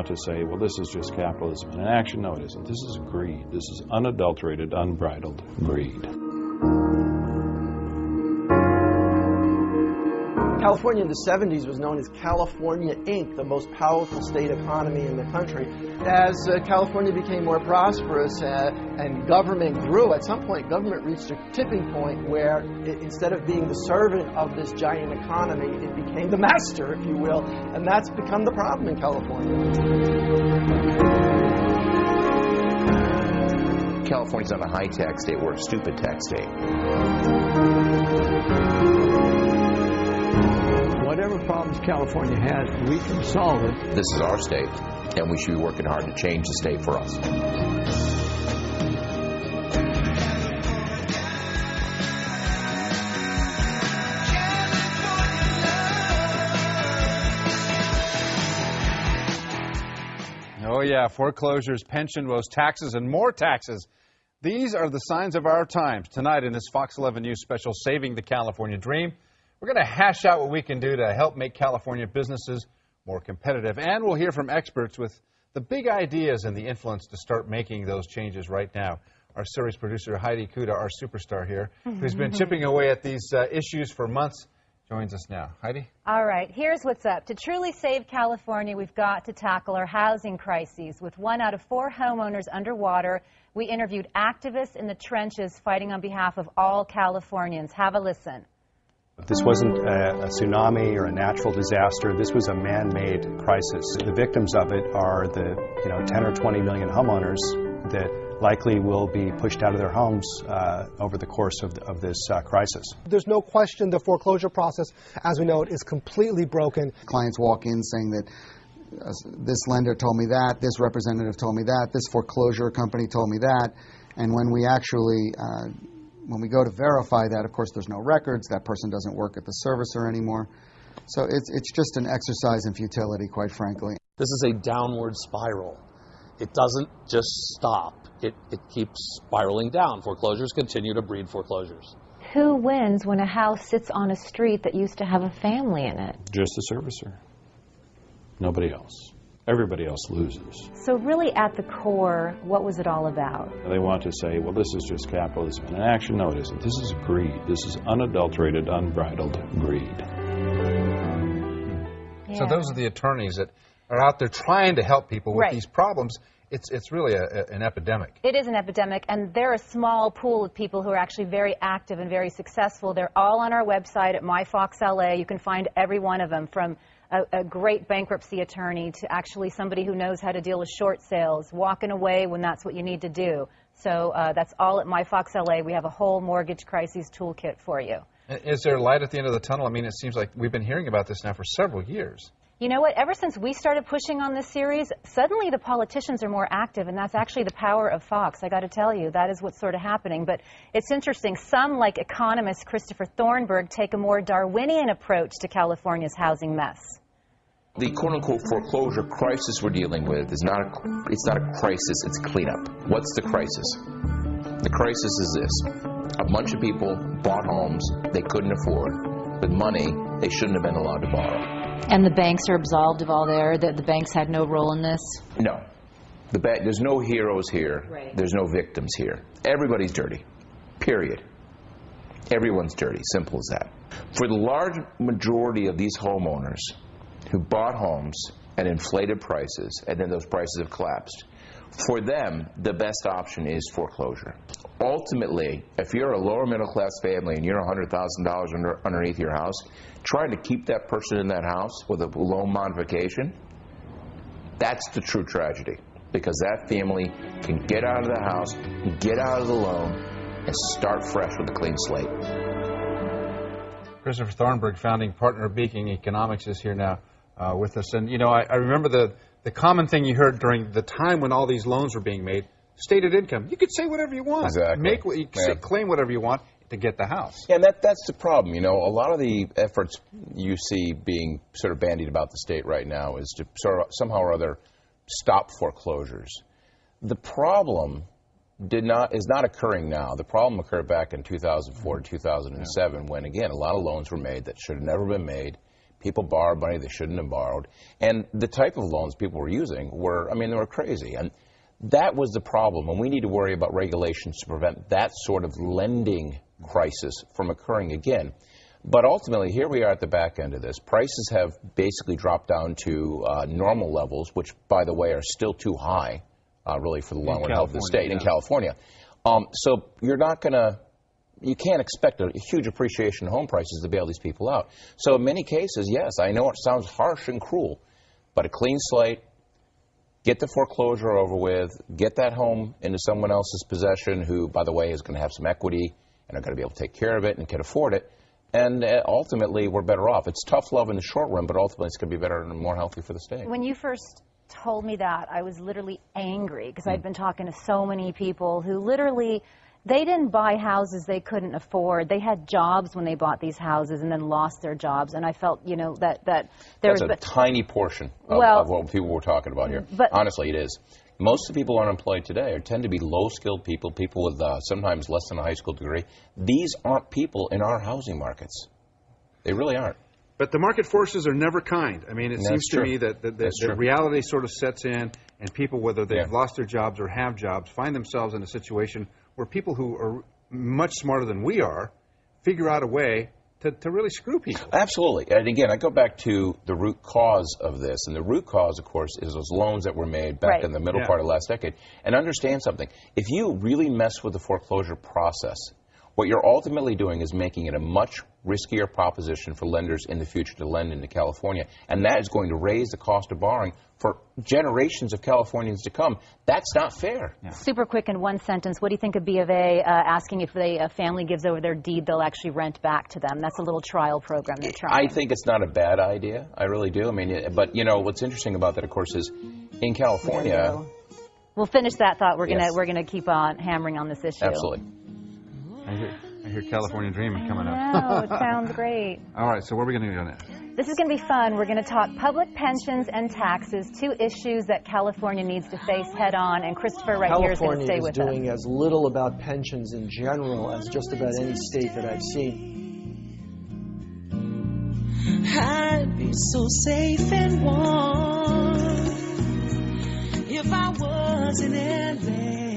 want to say, well, this is just capitalism in action. No, it isn't. This is greed. This is unadulterated, unbridled greed. California in the 70s was known as California Inc., the most powerful state economy in the country. As California became more prosperous and government grew, at some point government reached a tipping point where instead of being the servant of this giant economy, it became the master, if you will, and that's become the problem in California. California's not a high-tech state, we're a stupid tech state. Whatever problems California has, we can solve it. This is our state, and we should be working hard to change the state for us. Oh yeah, foreclosures, pension woes, taxes, and more taxes. These are the signs of our times. Tonight in this Fox 11 News special, Saving the California Dream, we're going to hash out what we can do to help make California businesses more competitive. And we'll hear from experts with the big ideas and the influence to start making those changes right now. Our series producer, Heidi Kuda, our superstar here, who's been chipping away at these issues for months, joins us now. Heidi? All right, here's what's up. To truly save California, we've got to tackle our housing crises. With 1 out of 4 homeowners underwater, we interviewed activists in the trenches fighting on behalf of all Californians. Have a listen. This wasn't a tsunami or a natural disaster. This was a man-made crisis. The victims of it are the 10 or 20 million homeowners that likely will be pushed out of their homes over the course of this crisis. There's no question the foreclosure process, as we know it, is completely broken. Clients walk in saying that this lender told me that, this representative told me that, this foreclosure company told me that, and when we actually when we go to verify that, of course, there's no records. That person doesn't work at the servicer anymore. So it's just an exercise in futility, quite frankly. This is a downward spiral. It doesn't just stop. It keeps spiraling down. Foreclosures continue to breed foreclosures. Who wins when a house sits on a street that used to have a family in it? Just the servicer. Nobody else. Everybody else loses. So really at the core, what was it all about? They want to say, well, this is just capitalism in action. No, it isn't. This is greed. This is unadulterated, unbridled greed. Yeah. So those are the attorneys that are out there trying to help people with these problems. It's really an epidemic. It is an epidemic, and they're a small pool of people who are actually very active and very successful. They're all on our website at myfoxla. You can find every one of them, from a great bankruptcy attorney to actually somebody who knows how to deal with short sales, walking away when that's what you need to do. So that's all at myfoxla. We have a whole mortgage crisis toolkit for you. Is there light at the end of the tunnel? I mean, it seems like we've been hearing about this now for several years. You know what? Ever since we started pushing on this series, suddenly the politicians are more active, and that's actually the power of Fox. I got to tell you, that is what's sort of happening. But it's interesting. Some, like economist Christopher Thornburg, take a more Darwinian approach to California's housing mess. The quote-unquote foreclosure crisis we're dealing with is not a crisis, it's cleanup. What's the crisis? The crisis is this. A bunch of people bought homes they couldn't afford with money they shouldn't have been allowed to borrow. And the banks are absolved of all the banks had no role in this? No. There's no heroes here. Right. There's no victims here. Everybody's dirty. Period. Everyone's dirty. Simple as that. For the large majority of these homeowners who bought homes at inflated prices, and then those prices have collapsed, for them, the best option is foreclosure. Ultimately, if you're a lower middle class family and you're $100,000 underneath your house, trying to keep that person in that house with a loan modification, that's the true tragedy. Because that family can get out of the house, get out of the loan, and start fresh with a clean slate. Christopher Thornburg, founding partner of Beacon Economics, is here now with us. And, you know, I remember the common thing you heard during the time when all these loans were being made, stated income. You could say whatever you want. Exactly. Claim whatever you want to get the house. Yeah, and that's the problem. You know, a lot of the efforts you see being sort of bandied about the state right now is to sort of somehow or other stop foreclosures. The problem is not occurring now. The problem occurred back in 2004 and 2007 when, again, a lot of loans were made that should have never been made. People borrowed money they shouldn't have borrowed. And the type of loans people were using were, I mean, they were crazy. And that was the problem. And we need to worry about regulations to prevent that sort of lending crisis from occurring again. But ultimately, here we are at the back end of this. Prices have basically dropped down to normal levels, which, by the way, are still too high, really, for the long-run health of the state in California. So you're not going to, you can't expect a huge appreciation in home prices to bail these people out. So in many cases, yes, I know it sounds harsh and cruel, but a clean slate, get the foreclosure over with, get that home into someone else's possession who, by the way, is going to have some equity and are going to be able to take care of it and can afford it. And ultimately, we're better off. It's tough love in the short run, but ultimately it's going to be better and more healthy for the state. When you first told me that, I was literally angry because I'd been talking to so many people who literally, they didn't buy houses they couldn't afford. They had jobs when they bought these houses and then lost their jobs. And I felt, you know, that there That's a tiny portion of what people were talking about here. But honestly, it is. Most of the people unemployed today tend to be low-skilled people, people with sometimes less than a high school degree. These aren't people in our housing markets. They really aren't. But the market forces are never kind. I mean, it seems to me that the reality sort of sets in, and people, whether they've lost their jobs or have jobs, find themselves in a situation where people who are much smarter than we are figure out a way to really screw people. Absolutely. And again, I go back to the root cause of this. And the root cause, of course, is those loans that were made back in the middle part of last decade. And understand something. If you really mess with the foreclosure process, what you're ultimately doing is making it a much riskier proposition for lenders in the future to lend into California. And that is going to raise the cost of borrowing for generations of Californians to come. That's not fair. Super quick in one sentence, what do you think of B of A asking if a family gives over their deed, they'll actually rent back to them? That's a little trial program they're trying. I think it's not a bad idea. I really do. I mean, but, you know, what's interesting about that, of course, is in California... We'll finish that thought. We're gonna keep on hammering on this issue. Absolutely. I hear California Dreaming coming up. Oh, it sounds great. All right, so where are we going to go next? This is going to be fun. We're going to talk public pensions and taxes, two issues that California needs to face head on, and Christopher here is going to stay with us. California is doing as little about pensions in general as just about any state that I've seen. I'd be so safe and warm if I was in LA.